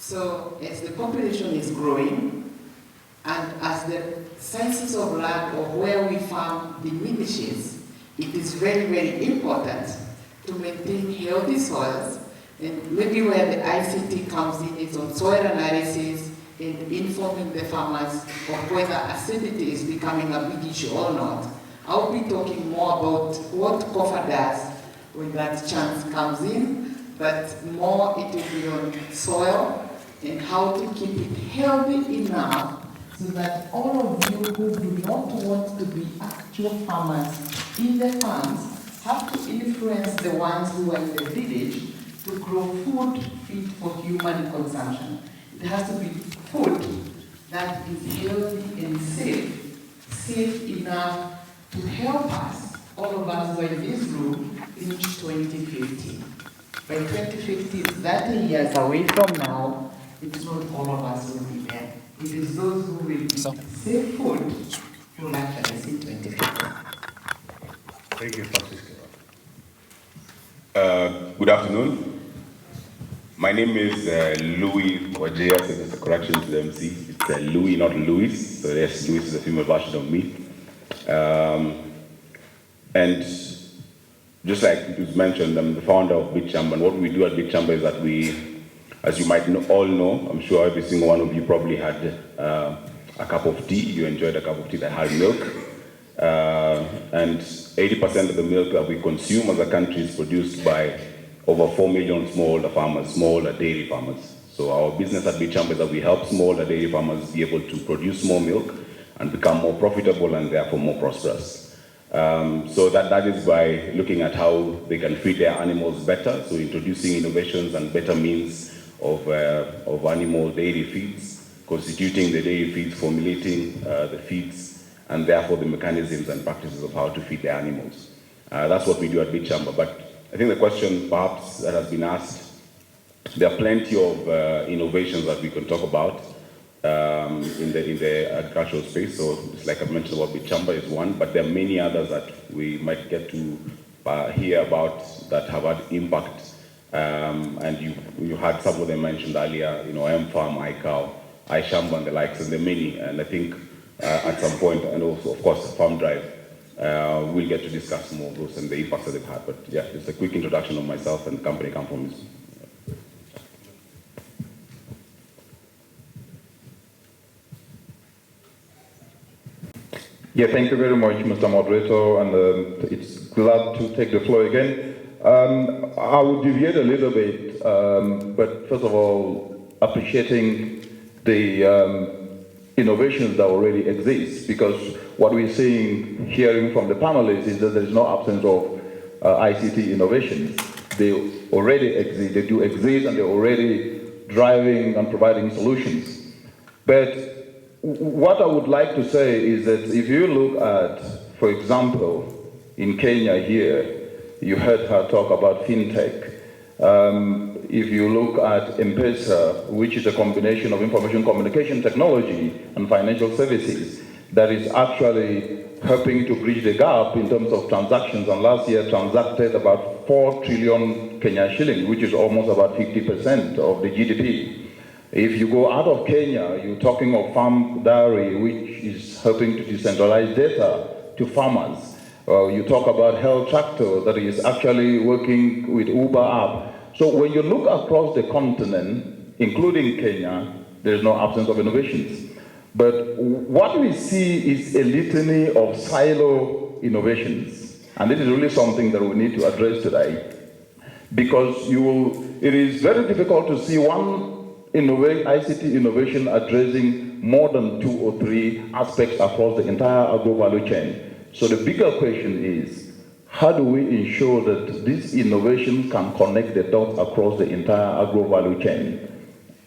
So as the population is growing, and as the census of land or where we farm diminishes, it is very, very important to maintain healthy soils. And maybe where the ICT comes in is on soil analysis and informing the farmers of whether acidity is becoming a big issue or not. I'll be talking more about what COFA does when that chance comes in, but more it will be on soil and how to keep it healthy enough so that all of you who do not want to be actual farmers in the farms have to influence the ones who are in the village to grow food fit for human consumption. It has to be food that is healthy and safe enough to help us, all of us who are in this room, reach 2050. By 2050, it's 30 years away from now. It's not all of us will be there. It is those who will be safe food who will actually see 2050. Thank you, Francisco. Good afternoon. My name is Louis Wajea, so it's a correction to the MC. It's Louis, not Louis. So yes, Louis is a female version of me. And just like it was mentioned, I'm the founder of Big Chamber, and what we do at Big Chamber is that we, as you might all know, I'm sure every single one of you probably had a cup of tea. You enjoyed a cup of tea that had milk. And 80% of the milk that we consume as a country is produced by over 4 million smallholder farmers, smallholder dairy farmers. So our business at Big Chamber is that we help smallholder dairy farmers be able to produce more milk and become more profitable and therefore more prosperous. So that is by looking at how they can feed their animals better, so introducing innovations and better means of animal dairy feeds, constituting the dairy feeds, formulating the feeds, and therefore the mechanisms and practices of how to feed their animals. That's what we do at Big Chamber. But I think the question perhaps that has been asked, there are plenty of innovations that we can talk about in the agricultural space. So just like I mentioned about Big Chamber is one, but there are many others that we might get to hear about that have had impact. And you had some of them mentioned earlier, M-Farm, iCow, iShamba and the likes, and there are many. And I think at some point, and also of course Farm Drive, we'll get to discuss more of those and the impacts that they've had. But yeah, just a quick introduction of myself and the company I come from. Yeah, thank you very much, Mr. Moderator, and it's glad to take the floor again. I will deviate a little bit, but first of all, appreciating the innovations that already exist, because what we're seeing, hearing from the panelists, is that there's no absence of ICT innovations. They already exist, they do exist, and they're already driving and providing solutions. But what I would like to say is that if you look at, for example, in Kenya here, you heard her talk about fintech. If you look at M-Pesa, which is a combination of information communication technology and financial services, that is actually helping to bridge the gap in terms of transactions, and last year transacted about 4 trillion Kenyan shillings, which is almost about 50% of the GDP. If you go out of Kenya, you're talking of Farm Diary, which is helping to decentralize data to farmers. You talk about Health Tractor, that is actually working with Uber app. So when you look across the continent, including Kenya, there's no absence of innovations. But what we see is a litany of silo innovations. And this is really something that we need to address today. Because it is very difficult to see one ICT innovation addressing more than 2 or 3 aspects across the entire agro-value chain. So the bigger question is, how do we ensure that these innovations can connect the dots across the entire agro-value chain?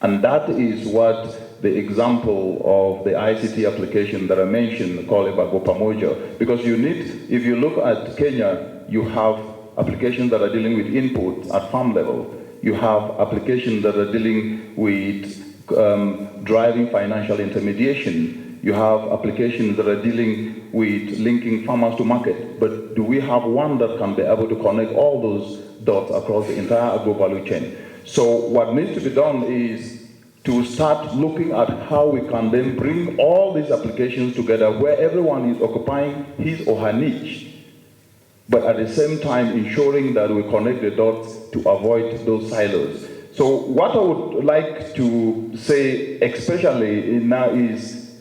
And that is what the example of the ICT application that I mentioned, called Agro Pamoja, because if you look at Kenya, you have applications that are dealing with inputs at farm level. You have applications that are dealing with driving financial intermediation. You have applications that are dealing with linking farmers to market. But do we have one that can be able to connect all those dots across the entire agro-value chain? So what needs to be done is to start looking at how we can then bring all these applications together where everyone is occupying his or her niche, but at the same time ensuring that we connect the dots to avoid those silos. So what I would like to say especially now is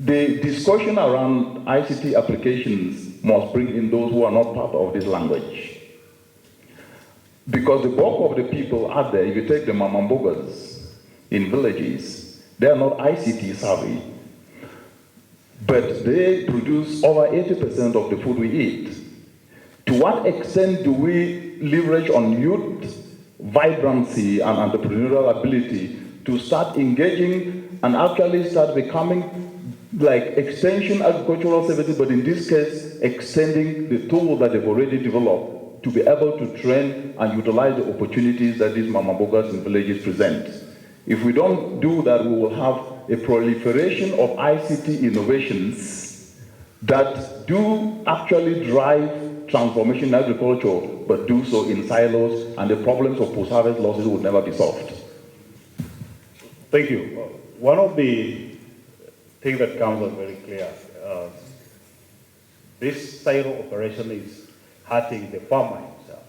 the discussion around ICT applications must bring in those who are not part of this language. Because the bulk of the people out there, if you take the mamambogas in villages, they are not ICT savvy, but they produce over 80% of the food we eat. To what extent do we leverage on youth vibrancy and entrepreneurial ability to start engaging and actually start becoming like extension agricultural services, but in this case, extending the tool that they've already developed to be able to train and utilize the opportunities that these mamambogas in villages present. If we don't do that, we will have a proliferation of ICT innovations that do actually drive transformation in agriculture, but do so in silos, and the problems of post-harvest losses would never be solved. Thank you. One of the things that comes out very clear, this silo operation is hurting the farmer himself.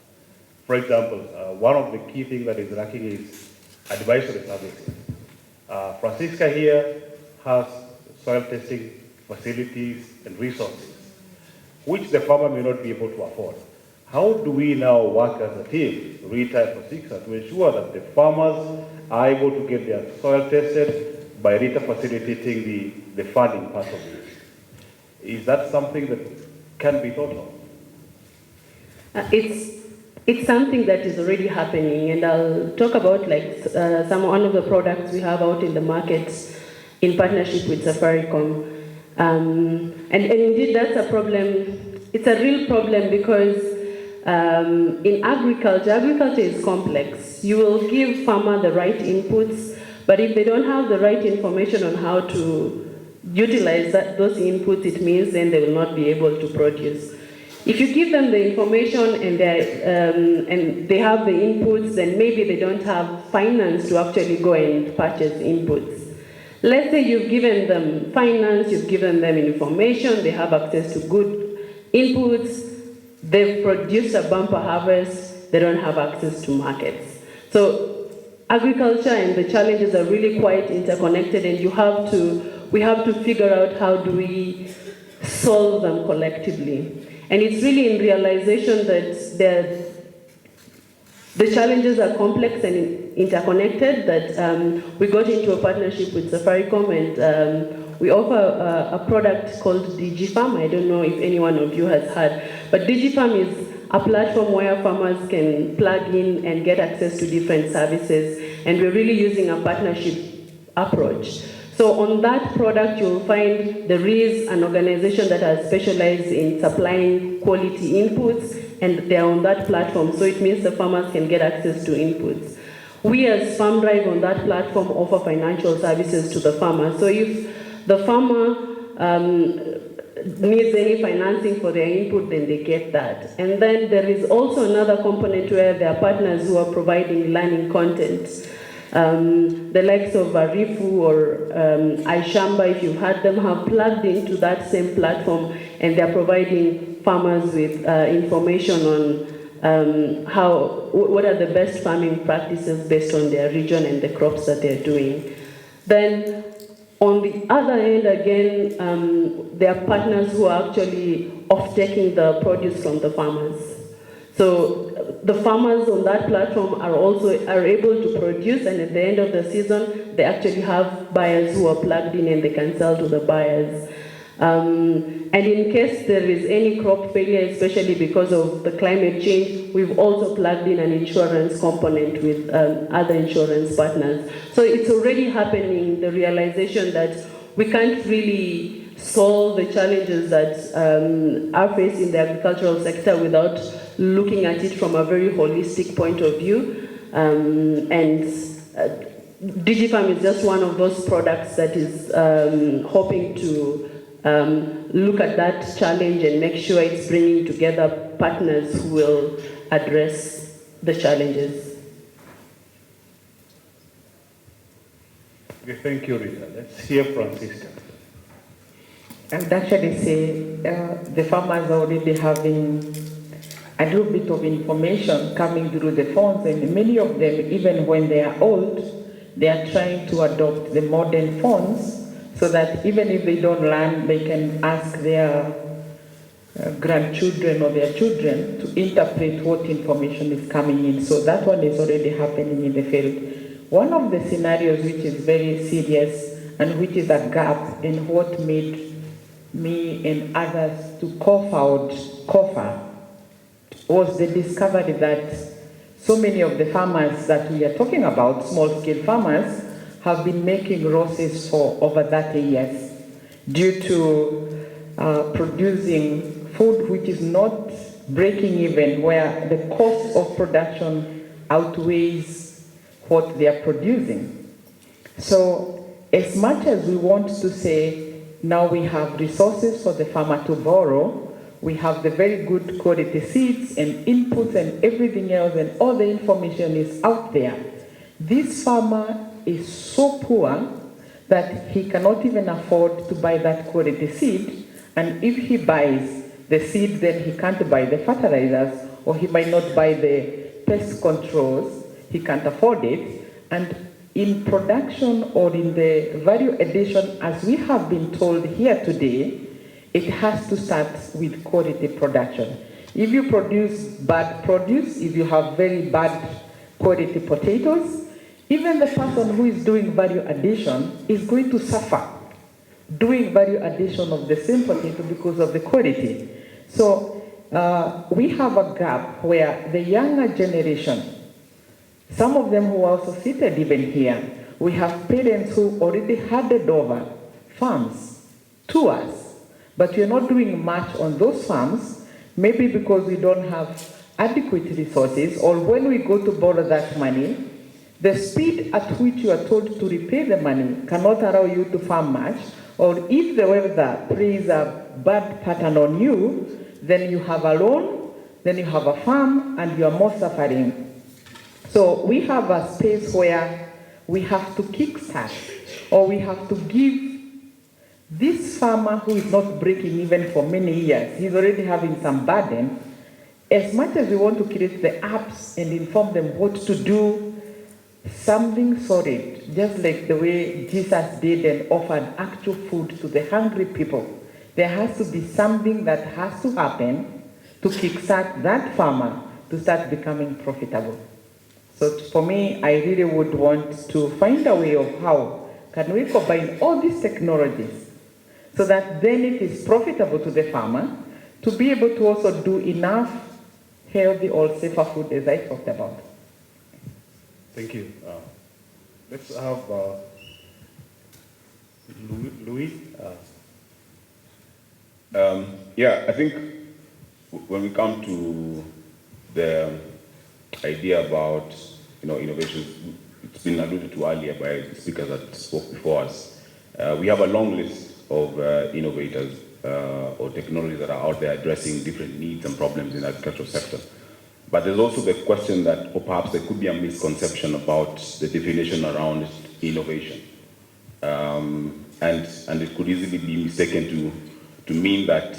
For example, one of the key things that is lacking is advisory services. Francisca here has soil testing facilities and resources, which the farmer may not be able to afford. How do we now work as a team, Rita and Francisca, to ensure that the farmers are able to get their soil tested by Rita facilitating the funding part of it? Is that something that can be thought of? It's something that is already happening, and I'll talk about like one of the products we have out in the market in partnership with Safaricom. And indeed, that's a problem. It's a real problem because in agriculture is complex. You will give farmer the right inputs, but if they don't have the right information on how to utilize those inputs, it means then they will not be able to produce. If you give them the information and they have the inputs, then maybe they don't have finance to actually go and purchase inputs. Let's say you've given them finance, you've given them information, they have access to good inputs, they've produced a bumper harvest, they don't have access to markets. So agriculture and the challenges are really quite interconnected, and we have to figure out how do we solve them collectively. And it's really in realization that the challenges are complex and interconnected that we got into a partnership with Safaricom, and we offer a product called DigiFarm. I don't know if any one of you has heard, but DigiFarm is a platform where farmers can plug in and get access to different services, and we're really using a partnership approach. So on that product, you'll find there is an organization that has specialized in supplying quality inputs, and they're on that platform. So it means the farmers can get access to inputs. We as Farm Drive on that platform offer financial services to the farmer. So if the farmer needs any financing for their input, then they get that. And then there is also another component where there are partners who are providing learning content. The likes of Arifu or iShamba, if you've heard them, have plugged into that same platform, and they're providing farmers with information on what are the best farming practices based on their region and the crops that they're doing. Then on the other end, again, there are partners who are actually off-taking the produce from the farmers. So the farmers on that platform are able to produce, and at the end of the season, they actually have buyers who are plugged in and they can sell to the buyers. And in case there is any crop failure, especially because of the climate change, we've also plugged in an insurance component with other insurance partners. So it's already happening, the realization that we can't really solve the challenges that are faced in the agricultural sector without looking at it from a very holistic point of view. And DigiFarm is just one of those products that is hoping to look at that challenge and make sure it's bringing together partners who will address the challenges. Okay, thank you, Rita. Let's hear Francisca. I would actually say the farmers are already having a little bit of information coming through the phones, and many of them, even when they are old, they are trying to adopt the modern phones so that even if they don't learn, they can ask their grandchildren or their children to interpret what information is coming in. So that one is already happening in the field. One of the scenarios which is very serious and which is a gap in what made me and others to co-found COFA was the discovery that so many of the farmers that we are talking about, small-scale farmers, have been making losses for over 30 years due to producing food which is not breaking even, where the cost of production outweighs what they are producing. So as much as we want to say, now we have resources for the farmer to borrow, we have the very good quality seeds and inputs and everything else, and all the information is out there. This farmer is so poor that he cannot even afford to buy that quality seed, and if he buys the seed, then he can't buy the fertilizers, or he might not buy the pest controls, he can't afford it. And in production or in the value addition, as we have been told here today, it has to start with quality production. If you produce bad produce, if you have very bad quality potatoes, even the person who is doing value addition is going to suffer doing value addition of the same potato because of the quality. So we have a gap where the younger generation, some of them who are also seated even here, we have parents who already handed over farms to us, but we are not doing much on those farms, maybe because we don't have adequate resources, or when we go to borrow that money, the speed at which you are told to repay the money cannot allow you to farm much, or if the weather plays a bad pattern on you, then you have a loan, then you have a farm, and you are more suffering. So we have a space where we have to kickstart, or we have to give this farmer who is not breaking even for many years, he's already having some burden. As much as we want to create the apps and inform them what to do, something solid, just like the way Jesus did and offered actual food to the hungry people, there has to be something that has to happen to kickstart that farmer to start becoming profitable. So for me, I really would want to find a way of how can we combine all these technologies so that then it is profitable to the farmer to be able to also do enough healthy or safer food as I talked about. Thank you. Let's have Louis. Yeah, I think when we come to the idea about innovation, it's been alluded to earlier by the speakers that spoke before us. We have a long list of innovators or technologies that are out there addressing different needs and problems in the agricultural sector. But there's also the question that, or perhaps there could be a misconception about the definition around innovation. And it could easily be mistaken to mean that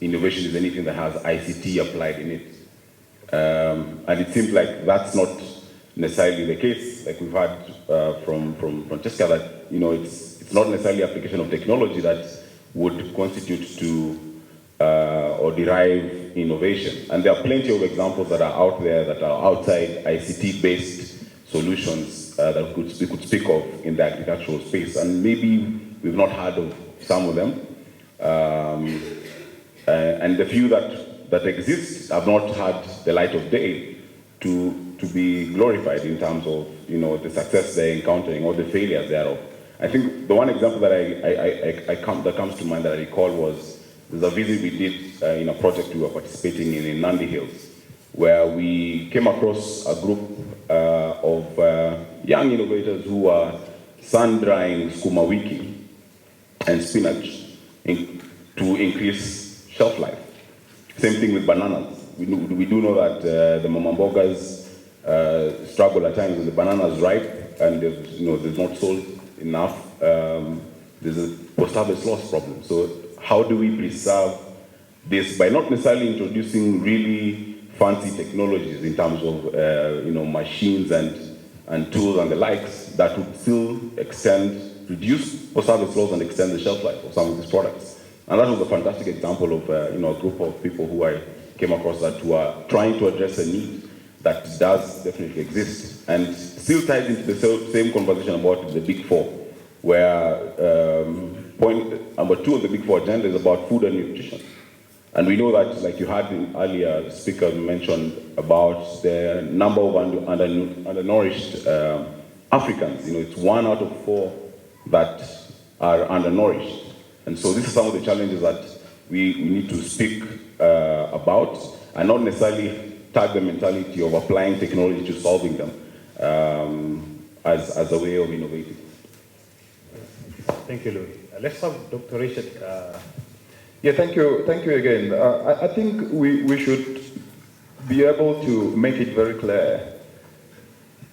innovation is anything that has ICT applied in it. And it seems like that's not necessarily the case. Like we've heard from Francesca that it's not necessarily application of technology that would constitute to or derive innovation. And there are plenty of examples that are out there that are outside ICT-based solutions that we could speak of in the agricultural space. And maybe we've not heard of some of them. And the few that exist have not had the light of day to be glorified in terms of the success they're encountering or the failures thereof. I think the one example that that comes to mind that I recall was there's a visit we did in a project we were participating in Nandi Hills, where we came across a group of young innovators who are sun-drying sukuma wiki and spinach to increase shelf life. Same thing with bananas. We do know that the mama mbogas struggle at times when the bananas ripe and there's not sold enough, there's a post-harvest loss problem. So how do we preserve this by not necessarily introducing really fancy technologies in terms of machines and tools and the likes that would still reduce post-harvest loss and extend the shelf life of some of these products. And that was a fantastic example of a group of people who I came across that who are trying to address a need that does definitely exist, and still ties into the same conversation about the Big Four, where point number 2 of the Big Four agenda is about food and nutrition. And we know that, like you had the earlier speaker mentioned about the number of undernourished Africans. It's 1 out of 4 that are undernourished. And so these are some of the challenges that we need to speak about, and not necessarily tag the mentality of applying technology to solving them as a way of innovating. Thank you, Louis. Let's have Dr. Richard. Yeah, thank you again. I think we should be able to make it very clear.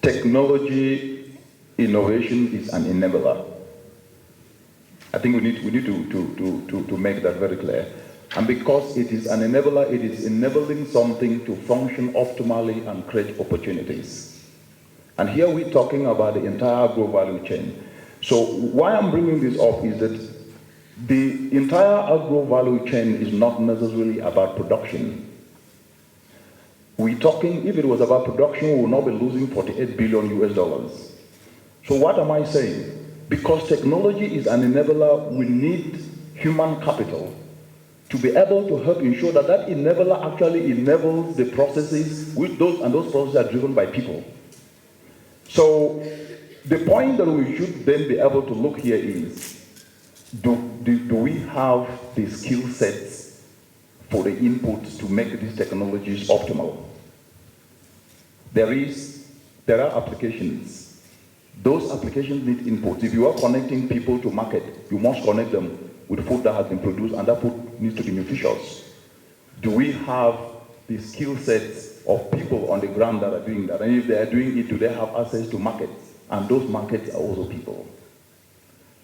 Technology innovation is an enabler. I think we need to make that very clear. And because it is an enabler, it is enabling something to function optimally and create opportunities. And here we're talking about the entire agro value chain. So why I'm bringing this up is that the entire agro value chain is not necessarily about production. We're talking, if it was about production, we would not be losing $48 billion US. So what am I saying? Because technology is an enabler, we need human capital to be able to help ensure that that enabler actually enables the processes, and those processes are driven by people. So the point that we should then be able to look here is, do we have the skill sets for the inputs to make these technologies optimal? There are applications. Those applications need inputs. If you are connecting people to market, you must connect them with food that has been produced, and that food needs to be nutritious. Do we have the skill sets of people on the ground that are doing that? And if they are doing it, do they have access to markets? And those markets are also people.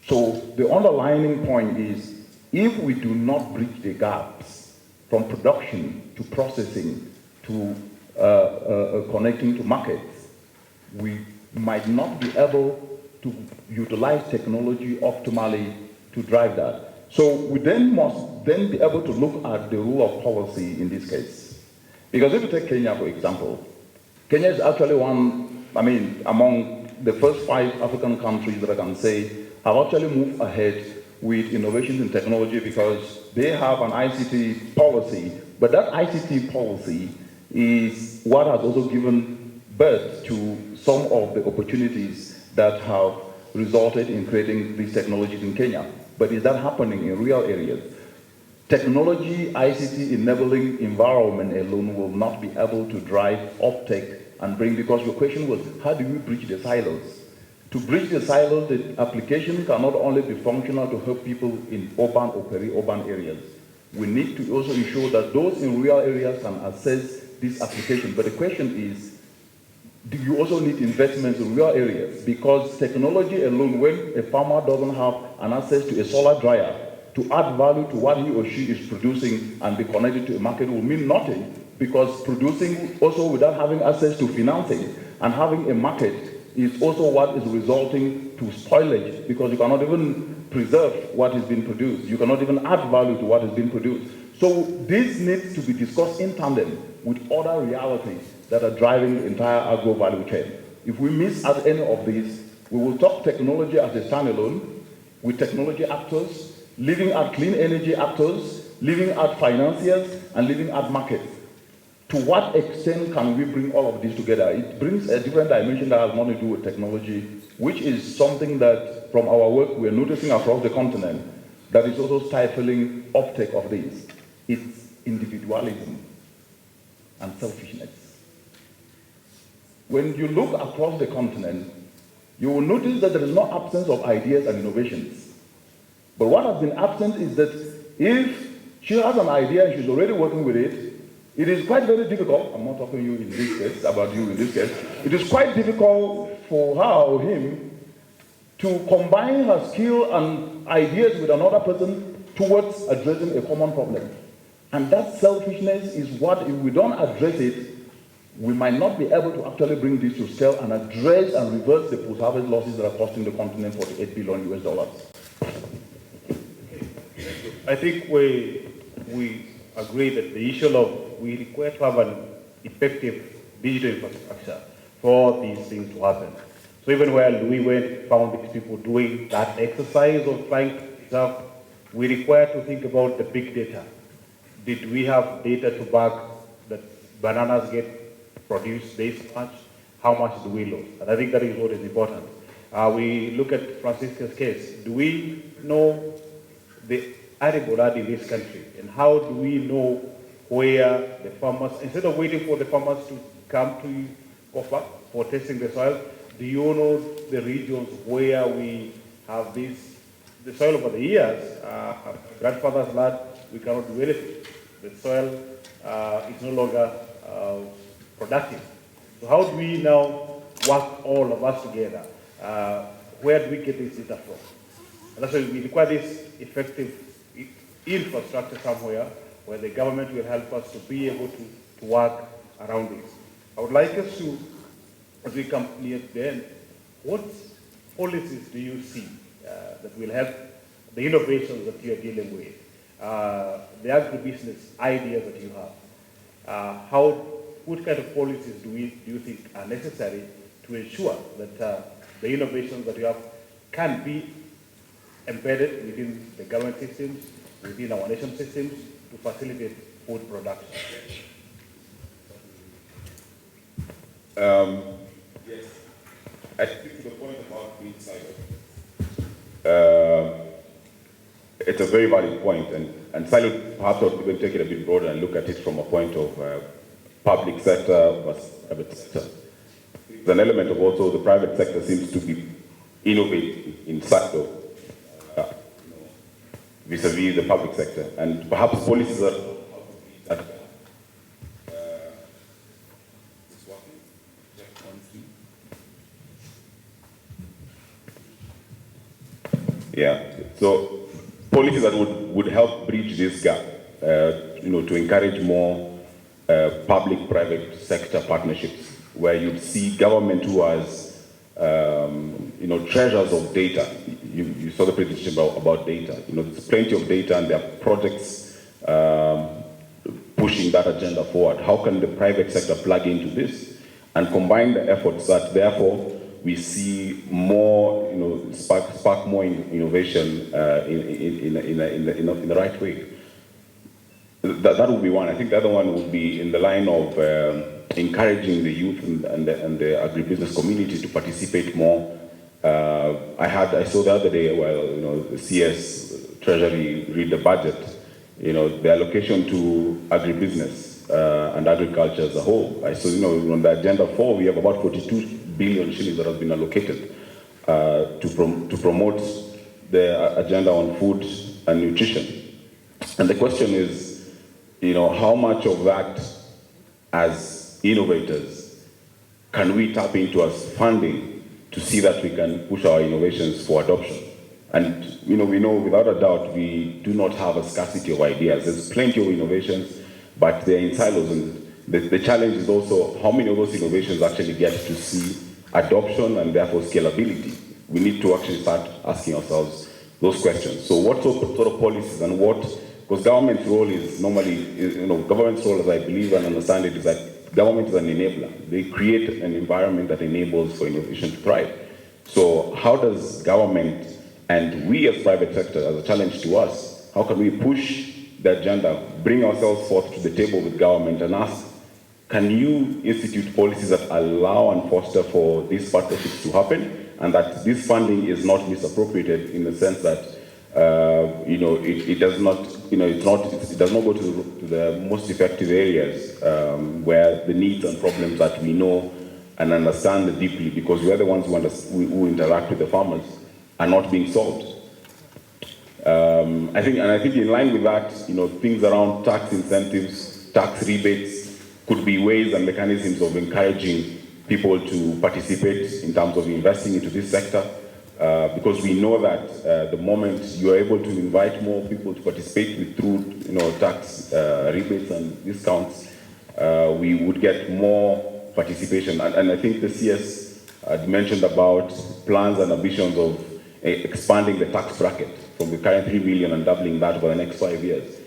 So the underlying point is, if we do not bridge the gaps from production to processing to connecting to markets, we might not be able to utilize technology optimally to drive that. So we then must then be able to look at the rule of policy in this case. Because if you take Kenya, for example, Kenya is actually among the first 5 African countries that I can say have actually moved ahead with innovations in technology, because they have an ICT policy, but that ICT policy is what has also given birth to some of the opportunities that have resulted in creating these technologies in Kenya. But is that happening in real areas? Technology, ICT enabling environment alone will not be able to drive uptake and bring, because your question was, how do we bridge the silos? To bridge the silos, the application cannot only be functional to help people in urban or peri-urban areas. We need to also ensure that those in rural areas can access this application. But the question is, do you also need investments in rural areas? Because technology alone, when a farmer doesn't have an access to a solar dryer to add value to what he or she is producing and be connected to a market, will mean nothing, because producing also without having access to financing and having a market is also what is resulting to spoilage, because you cannot even preserve what is being produced. You cannot even add value to what is being produced. So this needs to be discussed in tandem with other realities that are driving the entire agro value chain. If we miss at any of these, we will talk technology as a standalone, with technology actors, leaving out clean energy actors, leaving out financiers, and leaving out markets. To what extent can we bring all of this together? It brings a different dimension that has nothing to do with technology, which is something that, from our work, we're noticing across the continent, that is also stifling uptake of this. It's individualism and selfishness. When you look across the continent, you will notice that there is no absence of ideas and innovations. But what has been absent is that if she has an idea and she's already working with it, it is quite very difficult, I'm not talking to you in this case, about you in this case, it is quite difficult for her or him to combine her skill and ideas with another person towards addressing a common problem. And that selfishness is what, if we don't address it, we might not be able to actually bring this to scale and address and reverse the post-harvest losses that are costing the continent $48 billion US. I think we agree that the issue of we require to have an effective digital infrastructure for these things to happen. So even where we went, found these people doing that exercise of trying to preserve, we require to think about the big data. Did we have data to back that bananas get produced this much? How much do we lose? And I think that is what is important. We look at Francisca's case. Do we know the arable land in this country? And how do we know where the farmers, instead of waiting for the farmers to come to you for testing the soil, do you know the regions where we have this, the soil over the years, grandfather's land, we cannot do anything. The soil is no longer productive. So how do we now work all of us together? Where do we get this data from? And that's why we require this effective infrastructure somewhere where the government will help us to be able to work around this. I would like us to, as we come near the end, what policies do you see that will help the innovations that you are dealing with, the agribusiness ideas that you have? What kind of policies do you think are necessary to ensure that the innovations that you have can be embedded within the government systems, within our nation systems, to facilitate food production? Yes. I think the point about being siloed, it's a very valid point, and siloed, perhaps we'll take it a bit broader and look at it from a point of public sector versus private sector. There's an element of also the private sector seems to be innovating in sector vis-a-vis the public sector, and perhaps policies are so policies that would help bridge this gap, to encourage more public-private sector partnerships, where you'd see government who has, treasures of data. You saw the presentation about data. There's plenty of data, and there are projects pushing that agenda forward. How can the private sector plug into this and combine the efforts that, therefore, we see more, spark more innovation in the right way? That would be one. I think the other one would be in the line of encouraging the youth and the agribusiness community to participate more. I saw the other day, the CS Treasury read the budget, the allocation to agribusiness and agriculture as a whole. I saw, on the agenda 4, we have about 42 billion shillings that have been allocated to promote the agenda on food and nutrition. And the question is, how much of that, as innovators, can we tap into as funding to see that we can push our innovations for adoption? And we know without a doubt we do not have a scarcity of ideas. There's plenty of innovations, but they're in silos, and the challenge is also how many of those innovations actually get to see adoption and therefore scalability. We need to actually start asking ourselves those questions. So what sort of policies and because government's role is normally, government's role, as I believe and understand it, is that government is an enabler. They create an environment that enables for innovation to thrive. So how does government and we as private sector, as a challenge to us, how can we push the agenda, bring ourselves forth to the table with government and ask, can you institute policies that allow and foster for these partnerships to happen, and that this funding is not misappropriated in the sense that it does not go to the most effective areas where the needs and problems that we know and understand deeply, because we are the ones who interact with the farmers, are not being solved. I think in line with that, things around tax incentives, tax rebates could be ways and mechanisms of encouraging people to participate in terms of investing into this sector. because we know that the moment you are able to invite more people to participate through tax rebates and discounts, we would get more participation. And I think the CS mentioned about plans and ambitions of expanding the tax bracket from the current 3 million and doubling that over the next 5 years.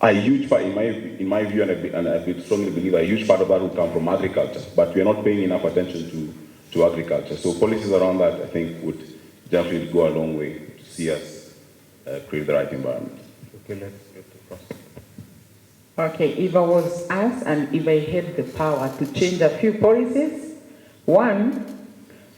A huge part, in my view, and I strongly believe a huge part of that will come from agriculture, but we are not paying enough attention to agriculture. So policies around that, I think, would definitely go a long way to see us create the right environment. Okay, let's get to process. Okay, if I was asked and if I had the power to change a few policies, one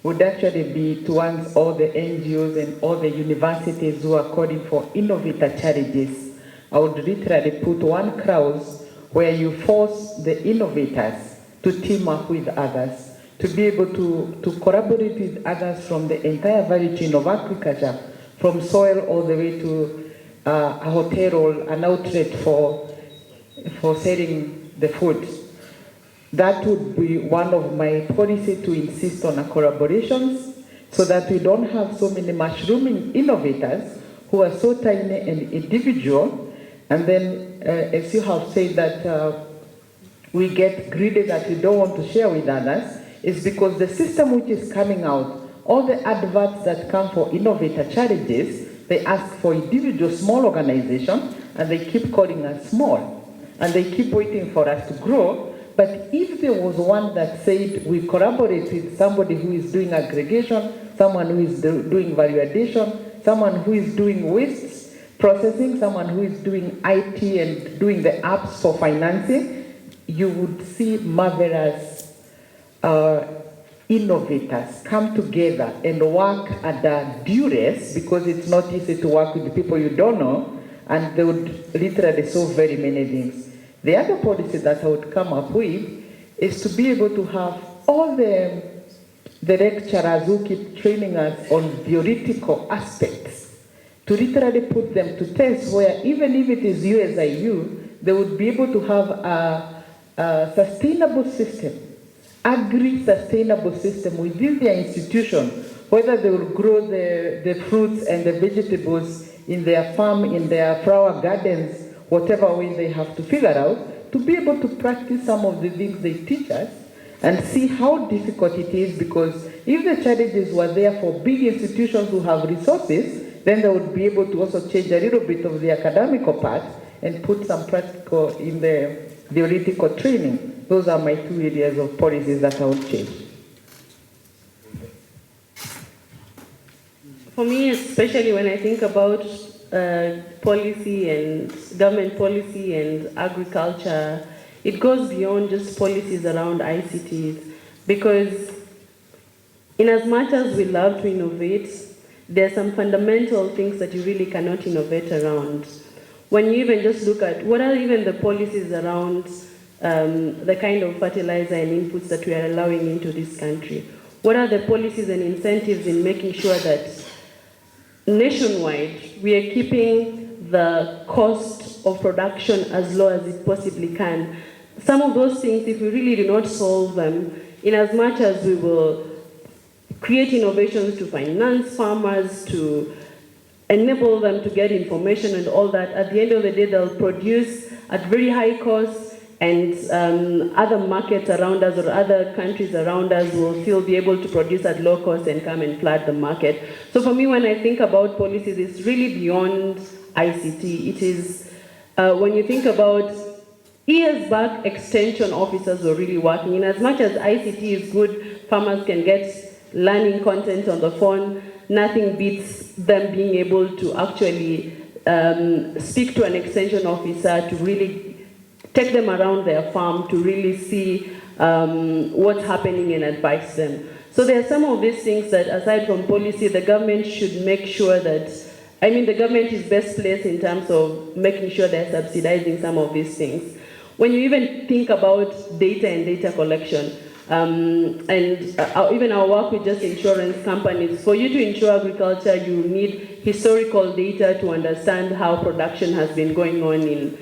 would actually be towards all the NGOs and all the universities who are calling for innovator challenges. I would literally put one clause where you force the innovators to team up with others, to be able to collaborate with others from the entire value chain of agriculture, from soil all the way to a hotel or an outlet for selling the food. That would be one of my policies, to insist on a collaborations so that we don't have so many mushrooming innovators who are so tiny and individual. And then, as you have said, that we get greedy, that we don't want to share with others, is because the system which is coming out, all the adverts that come for innovator challenges, they ask for individual small organizations, and they keep calling us small, and they keep waiting for us to grow. But if there was one that said we collaborate with somebody who is doing aggregation, someone who is doing value addition, someone who is doing waste processing, someone who is doing IT and doing the apps for financing, you would see marvelous innovators come together and work at duress, because it's not easy to work with people you don't know, and they would literally solve very many things. The other policy that I would come up with is to be able to have all the lecturers who keep training us on theoretical aspects, to literally put them to test, where even if it is USIU, they would be able to have a sustainable system, agri-sustainable system within their institution, whether they will grow the fruits and the vegetables in their farm, in their flower gardens, whatever way they have to figure out, to be able to practice some of the things they teach us and see how difficult it is, because if the challenges were there for big institutions who have resources, then they would be able to also change a little bit of the academical part and put some practical in the theoretical training. Those are my 2 areas of policies that I would change. For me, especially when I think about policy and government policy and agriculture, it goes beyond just policies around ICTs, because in as much as we love to innovate, there are some fundamental things that you really cannot innovate around. When you even just look at what are even the policies around the kind of fertilizer and inputs that we are allowing into this country, what are the policies and incentives in making sure that nationwide we are keeping the cost of production as low as it possibly can. Some of those things, if we really do not solve them, in as much as we will create innovations to finance farmers, to enable them to get information and all that, at the end of the day they'll produce at very high cost, and other markets around us or other countries around us will still be able to produce at low cost and come and flood the market. So for me, when I think about policies, it's really beyond ICT. It is, when you think about years back, extension officers were really working. In as much as ICT is good, farmers can get learning content on the phone, nothing beats them being able to actually speak to an extension officer, to really take them around their farm, to really see what's happening and advise them. So there are some of these things that, aside from policy, the government should make sure that, I mean, the government is best placed in terms of making sure they're subsidizing some of these things. When you even think about data and data collection, and even our work with just insurance companies, for you to insure agriculture, you need historical data to understand how production has been going on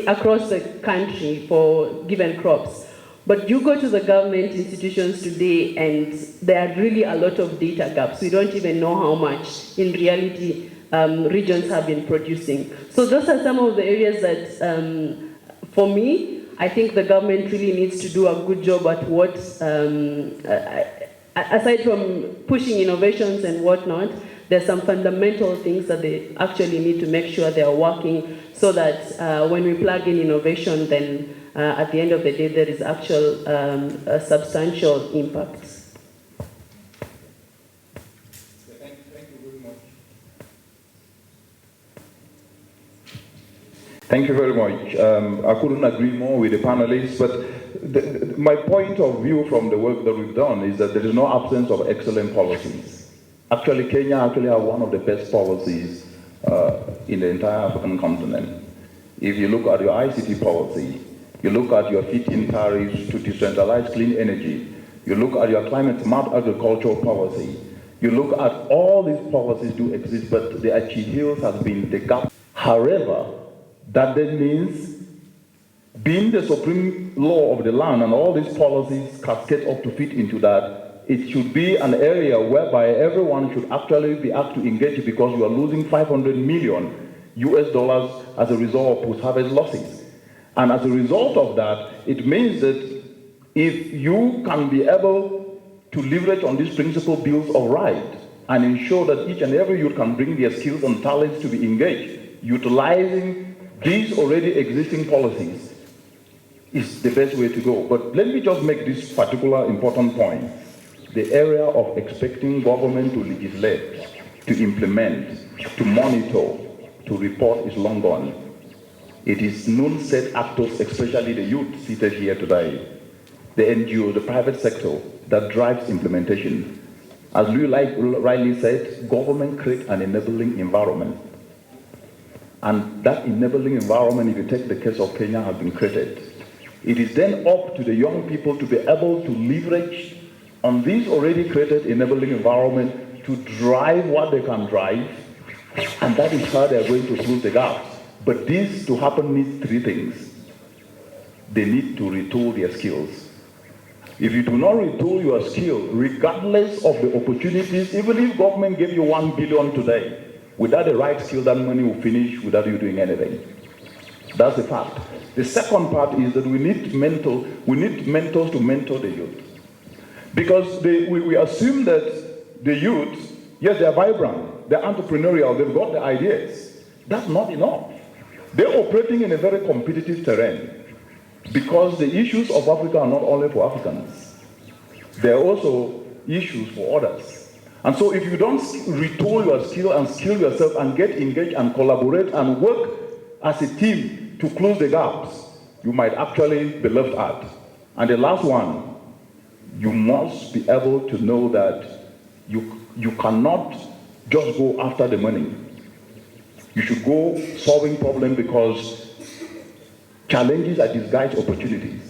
across the country for given crops. But you go to the government institutions today and there are really a lot of data gaps. We don't even know how much in reality regions have been producing. So those are some of the areas that, for me, I think the government really needs to do a good job at what, aside from pushing innovations and whatnot, there's some fundamental things that they actually need to make sure they are working so that when we plug in innovation, then at the end of the day, there is actual substantial impact. Thank you very much. Thank you very much. I couldn't agree more with the panelists, but my point of view from the work that we've done is that there is no absence of excellent policies. Actually, Kenya actually have one of the best policies in the entire African continent. If you look at your ICT policy, you look at your feed-in tariffs to decentralize clean energy, you look at your climate-smart agricultural policy, you look at all these policies do exist, but the Achilles has been the gap. However, that then means being the supreme law of the land and all these policies cascade up to fit into that, it should be an area whereby everyone should actually be asked to engage because you are losing $500 million US as a result of post-harvest losses. And as a result of that, it means that if you can be able to leverage on these principal bills of right and ensure that each and every youth can bring their skills and talents to be engaged, utilizing these already existing policies is the best way to go. But let me just make this particular important point. The area of expecting government to legislate, to implement, to monitor, to report is long gone. It is non-set actors, especially the youth seated here today, the NGO, the private sector, that drives implementation. As Louis rightly said, government creates an enabling environment. And that enabling environment, if you take the case of Kenya, has been created. It is then up to the young people to be able to leverage on this already created enabling environment to drive what they can drive, and that is how they're going to close the gaps. But this to happen needs three things. They need to retool their skills. If you do not retool your skill, regardless of the opportunities, even if government gave you 1 billion today, without the right skill, that money will finish without you doing anything. That's the fact. The second part is that we need mentors to mentor the youth. Because we assume that the youth, yes, they're vibrant, they're entrepreneurial, they've got the ideas. That's not enough. They're operating in a very competitive terrain because the issues of Africa are not only for Africans. They're also issues for others. And so if you don't retool your skill and skill yourself and get engaged and collaborate and work as a team to close the gaps, you might actually be left out. And the last one, you must be able to know that you cannot just go after the money. You should go solving problems because challenges are disguised opportunities.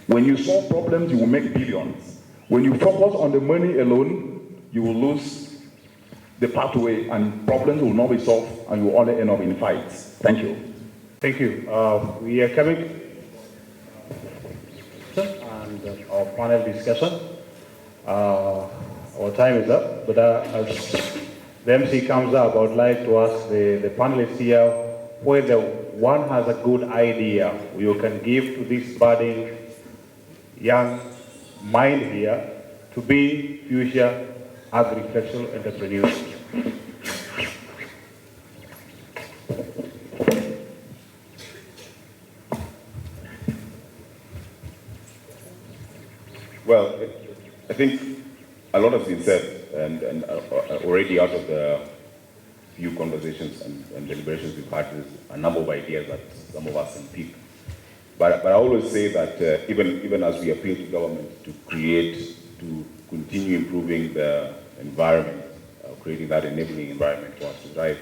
When you solve problems, you will make billions. When you focus on the money alone, you will lose the pathway and problems will not be solved and you will only end up in fights. Thank you. Thank you. We are coming and our panel discussion. Our time is up, but as the MC comes up, I would like to ask the panelists here whether one has a good idea you can give to this budding young mind here to be future agricultural entrepreneurs. Well, I think a lot has been said and already out of the few conversations and deliberations we've had, there's a number of ideas that some of us can pick. But I always say that even as we appeal to government to continue improving the environment, creating that enabling environment for us to drive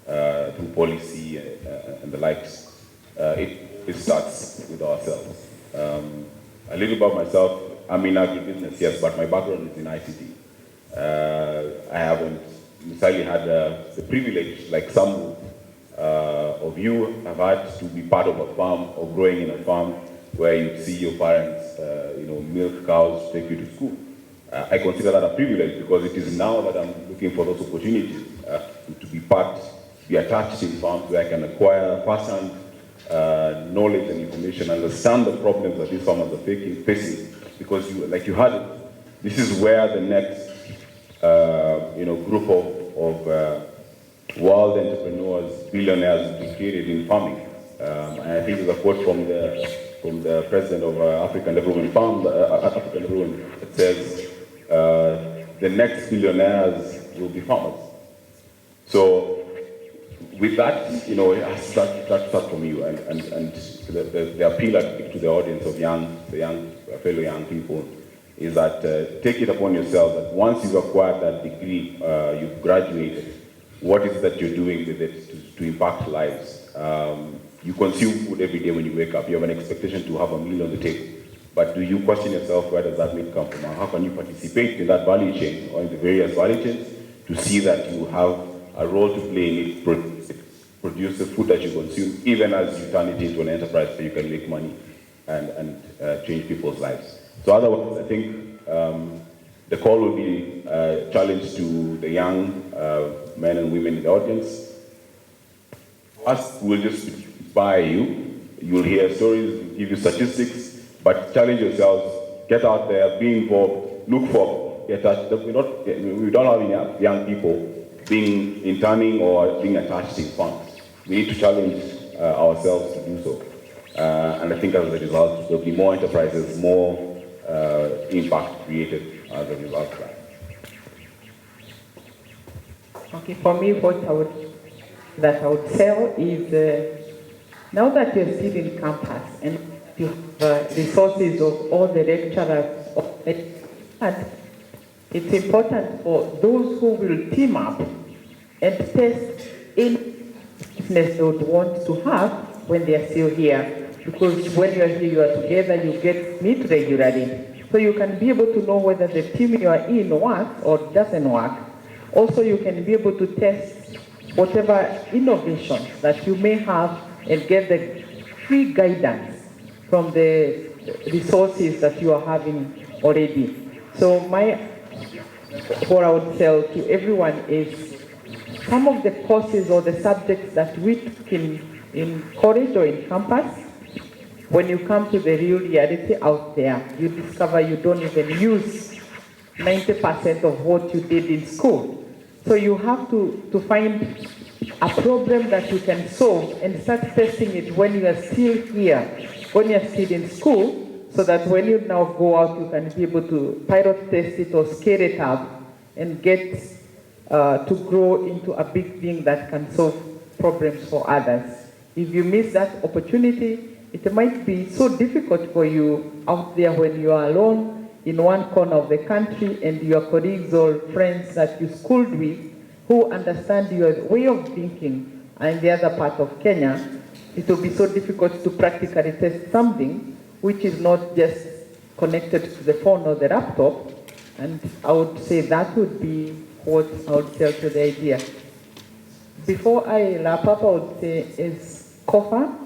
through policy and the likes, it starts with ourselves. A little about myself. I'm in agribusiness, yes, but my background is in ICT. I haven't necessarily had the privilege, like some of you have had, to be part of a farm or growing in a farm where you see your parents, milk cows to take you to school. I consider that a privilege because it is now that I'm looking for those opportunities to be attached in farms where I can acquire first-hand knowledge and information, understand the problems that these farmers are facing. Because, this is where the next, group of world entrepreneurs, billionaires will be created in farming. And I think there's a quote from the president of African Development Fund, African Development, that says, the next billionaires will be farmers. So with that, start from you, and the appeal to the audience of fellow young people is that take it upon yourself that once you've acquired that degree, you've graduated, what is it that you're doing with it to impact lives? You consume food every day when you wake up. You have an expectation to have a meal on the table. But do you question yourself, where does that meal come from? How can you participate in that value chain or in the various value chains to see that you have a role to play in it, produce the food that you consume, even as you turn it into an enterprise so you can make money and change people's lives. So otherwise, I think the call will be a challenge to the young men and women in the audience. Us will just inspire you. You'll hear stories, give you statistics, but challenge yourselves, get out there, be involved, look for, get attached. We don't have enough young people being interning or being attached in funds. We need to challenge ourselves to do so. And I think as a result, there'll be more enterprises, more impact created as a result of that. Okay, for me, what I would tell is, now that you're still in campus and you have resources of all the lecturers, it's important for those who will team up and test any business they would want to have when they are still here. Because when you are here, you are together, you meet regularly. So you can be able to know whether the team you are in works or doesn't work. Also, you can be able to test whatever innovations that you may have and get the free guidance from the resources that you are having already. So what I would tell to everyone is some of the courses or the subjects that we took in college or in campus, when you come to the real reality out there, you discover you don't even use 90% of what you did in school. So you have to find a problem that you can solve and start testing it when you are still here, when you are still in school, so that when you now go out, you can be able to pilot test it or scale it up and get to grow into a big thing that can solve problems for others. If you miss that opportunity, it might be so difficult for you out there when you are alone in one corner of the country and your colleagues or friends that you schooled with who understand your way of thinking are in the other part of Kenya. It will be so difficult to practically test something which is not just connected to the phone or the laptop. And I would say that would be what I would tell to the idea. Before I wrap up, I would say is COFA.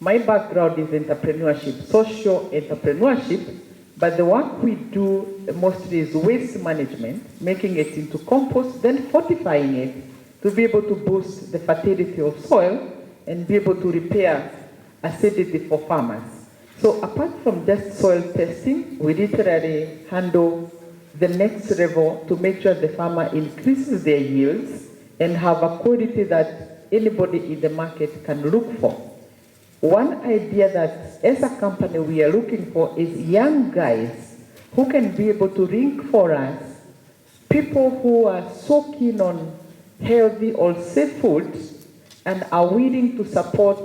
My background is entrepreneurship, social entrepreneurship, but the work we do mostly is waste management, making it into compost, then fortifying it to be able to boost the fertility of soil and be able to repair acidity for farmers. So apart from just soil testing, we literally handle the next level to make sure the farmer increases their yields and have a quality that anybody in the market can look for. One idea that as a company we are looking for is young guys who can be able to ring for us, people who are so keen on healthy or safe foods and are willing to support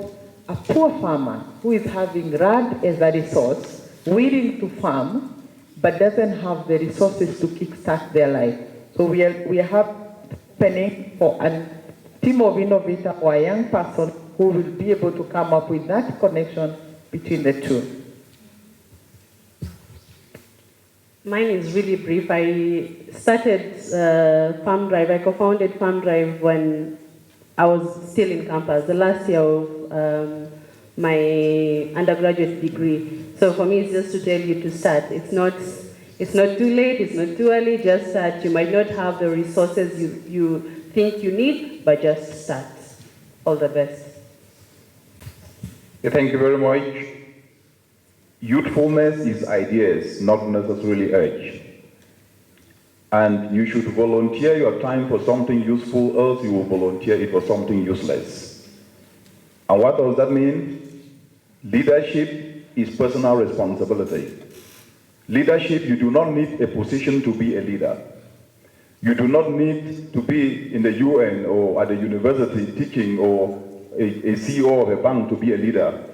a poor farmer who is having land as a resource, willing to farm, but doesn't have the resources to kickstart their life. So we have planning for a team of innovators or a young person who will be able to come up with that connection between the two. Mine is really brief. I started Farm Drive. I co-founded Farm Drive when I was still in campus, the last year of my undergraduate degree. So for me, it's just to tell you to start. It's not too late, it's not too early, just start. You might not have the resources you think you need, but just start. All the best. Thank you very much. Youthfulness is ideas, not necessarily urge. And you should volunteer your time for something useful, else you will volunteer it for something useless. And what does that mean? Leadership is personal responsibility. Leadership, you do not need a position to be a leader. You do not need to be in the UN or at a university teaching or a CEO of a bank to be a leader.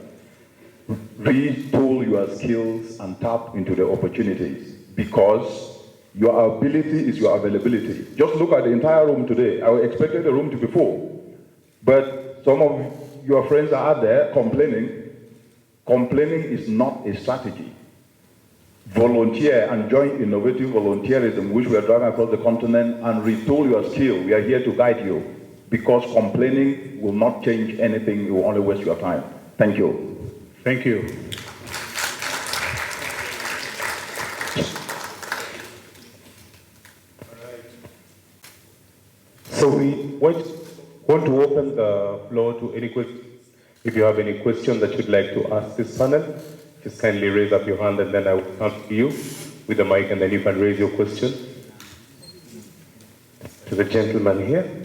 Retool your skills and tap into the opportunities, because your ability is your availability. Just look at the entire room today. I expected the room to be full, but some of your friends are out there complaining. Complaining is not a strategy. Volunteer and join innovative volunteerism, which we are driving across the continent, and retool your skill. We are here to guide you, because complaining will not change anything. It will only waste your time. Thank you. Thank you. So we want to open the floor to any questions. If you have any question that you'd like to ask this panel, just kindly raise up your hand and then I will come to you with the mic and then you can raise your question. To the gentleman here.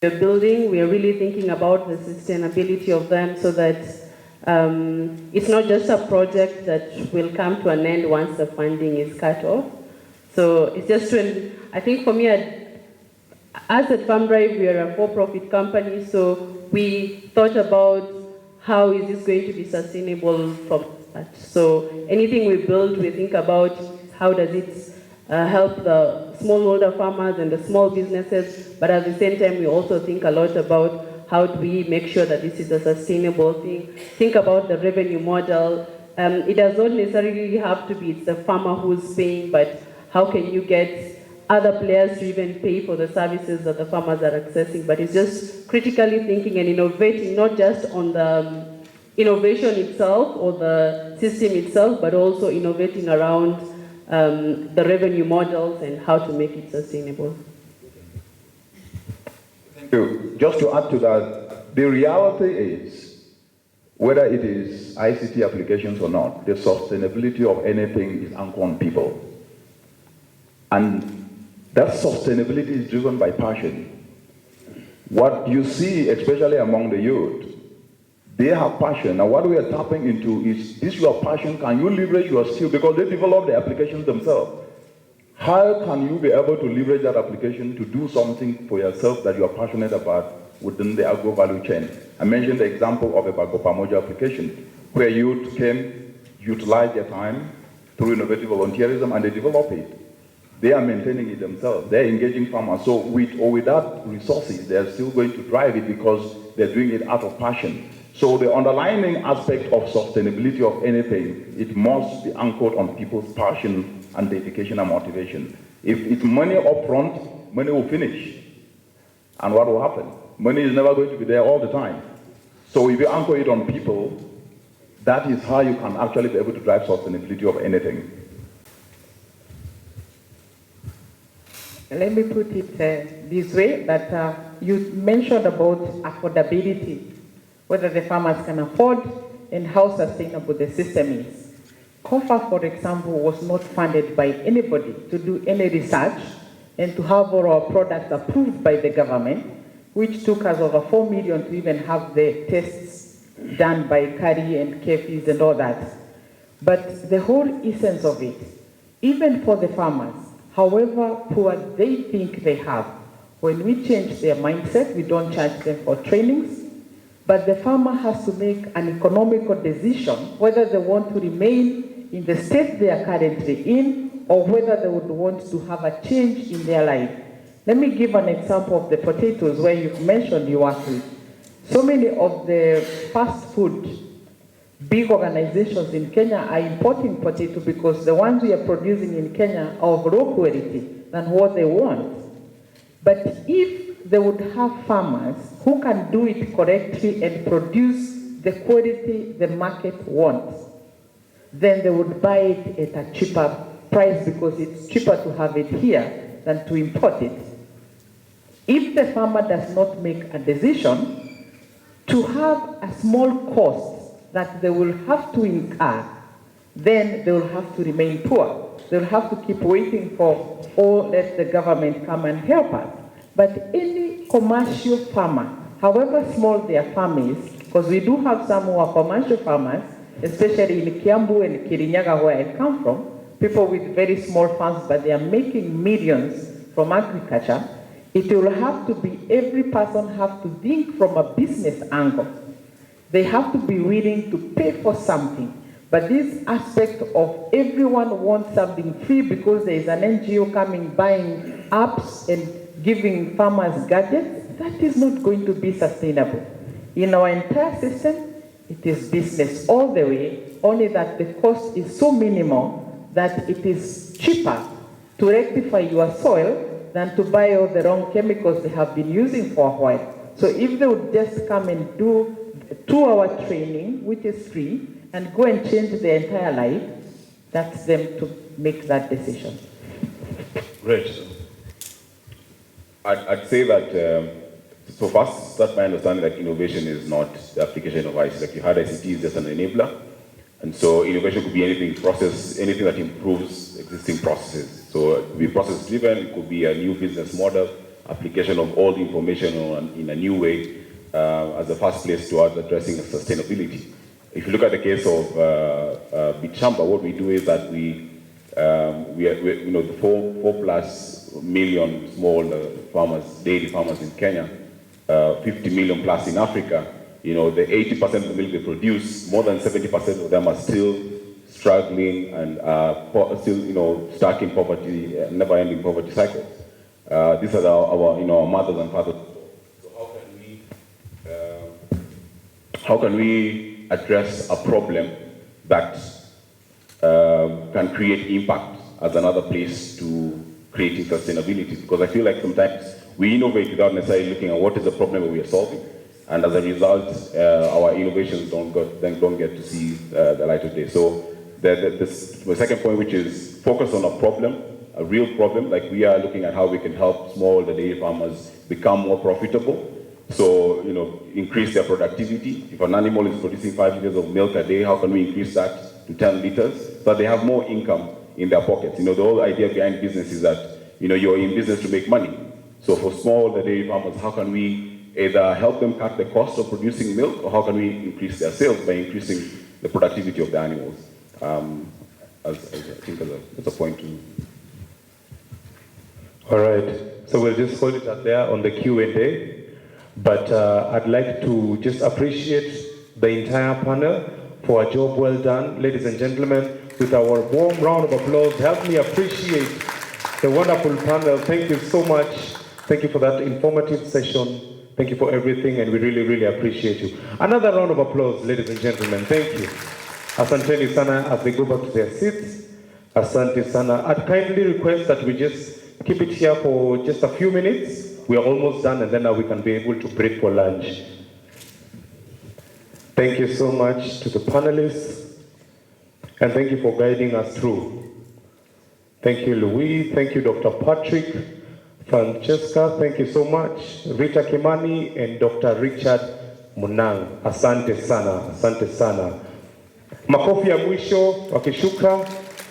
The building, we are really thinking about the sustainability of them, so that it's not just a project that will come to an end once the funding is cut off. So it's just I think for me, as at Farm Drive, we are a for-profit company, so we thought about how is this going to be sustainable from that. So anything we build, we think about how does it help the smallholder farmers and the small businesses, but at the same time, we also think a lot about how do we make sure that this is a sustainable thing. Think about the revenue model. It does not necessarily have to be it's the farmer who's paying, but how can you get other players to even pay for the services that the farmers are accessing? But it's just critically thinking and innovating, not just on the innovation itself or the system itself, but also innovating around the revenue models and how to make it sustainable. Thank you. Just to add to that, the reality is, whether it is ICT applications or not, the sustainability of anything is anchored on people. And that sustainability is driven by passion. What you see, especially among the youth, they have passion. And what we are tapping into is, this your passion, can you leverage your skill? Because they develop the applications themselves. How can you be able to leverage that application to do something for yourself that you are passionate about within the agro value chain? I mentioned the example of a Bagopamoja application, where youth came, utilized their time through innovative volunteerism, and they develop it. They are maintaining it themselves. They're engaging farmers. So with or without resources, they're still going to drive it because they're doing it out of passion. So the underlying aspect of sustainability of anything, it must be anchored on people's passion and dedication and motivation. If it's money up front, money will finish. And what will happen? Money is never going to be there all the time. So if you anchor it on people, that is how you can actually be able to drive sustainability of anything. Let me put it this way, that you mentioned about affordability, whether the farmers can afford and how sustainable the system is. COFA, for example, was not funded by anybody to do any research and to have all our products approved by the government, which took us over 4 million to even have the tests done by CARI and KEFIS and all that. But the whole essence of it, even for the farmers, however poor they think they have, when we change their mindset, we don't charge them for trainings, but the farmer has to make an economical decision whether they want to remain in the state they are currently in or whether they would want to have a change in their life. Let me give an example of the potatoes where you've mentioned you work with. So many of the fast food big organizations in Kenya are importing potato because the ones we are producing in Kenya are of low quality than what they want. But if they would have farmers who can do it correctly and produce the quality the market wants, then they would buy it at a cheaper price because it's cheaper to have it here than to import it. If the farmer does not make a decision to have a small cost that they will have to incur, then they will have to remain poor. They'll have to keep waiting for, oh, let the government come and help us. But any commercial farmer, however small their farm is, because we do have some who are commercial farmers, especially in Kiambu and Kirinyaga where I come from, people with very small farms, but they are making millions from agriculture. It will have to be, every person have to think from a business angle. They have to be willing to pay for something. But this aspect of everyone wants something free because there is an NGO coming buying apps and giving farmers gadgets, that is not going to be sustainable. In our entire system, it is business all the way, only that the cost is so minimal that it is cheaper to rectify your soil than to buy all the wrong chemicals they have been using for a while. So if they would just come and do 2-hour training, which is free, and go and change their entire life, that's them to make that decision. Great. I'd say that, so first, that's my understanding that innovation is not the application of ICT. Like you had ICT is just an enabler. And so innovation could be anything that improves existing processes. So it could be process driven, it could be a new business model, application of all the information in a new way as the first place towards addressing sustainability. If you look at the case of Bichamba, what we do is that we the 4+ million small farmers, dairy farmers in Kenya, 50 million plus in Africa, the 80% of the milk they produce, more than 70% of them are still struggling and still, stuck in poverty, never-ending poverty cycles. These are our mothers and fathers. So how can we address a problem that can create impact as another place to creating sustainability? Because I feel like sometimes we innovate without necessarily looking at what is the problem that we are solving. And as a result, our innovations don't get to see the light of day. So the second point, which is focus on a problem, a real problem, like we are looking at how we can help the dairy farmers become more profitable. So, increase their productivity. If an animal is producing 5 liters of milk a day, how can we increase that to 10 liters so that they have more income in their pockets? The whole idea behind business is that, you're in business to make money. So for the dairy farmers, how can we either help them cut the cost of producing milk, or how can we increase their sales by increasing the productivity of the animals? I think as a point to... All right, so we'll just hold it up there on the Q&A. But I'd like to just appreciate the entire panel for a job well done. Ladies and gentlemen, with our warm round of applause, help me appreciate the wonderful panel. Thank you so much. Thank you for that informative session. Thank you for everything, and we really, really appreciate you. Another round of applause, ladies and gentlemen. Thank you. Asanteni sana as they go back to their seats. Asante sana. I'd kindly request that we just keep it here for just a few minutes. We are almost done, and then now we can be able to break for lunch. Thank you so much to the panelists, and thank you for guiding us through. Thank you, Louis. Thank you, Dr. Patrick, Francesca. Thank you so much, Rita Kimani, and Dr. Richard Munang. Asante sana, asante sana. Makofi ya mwisho wakishuka.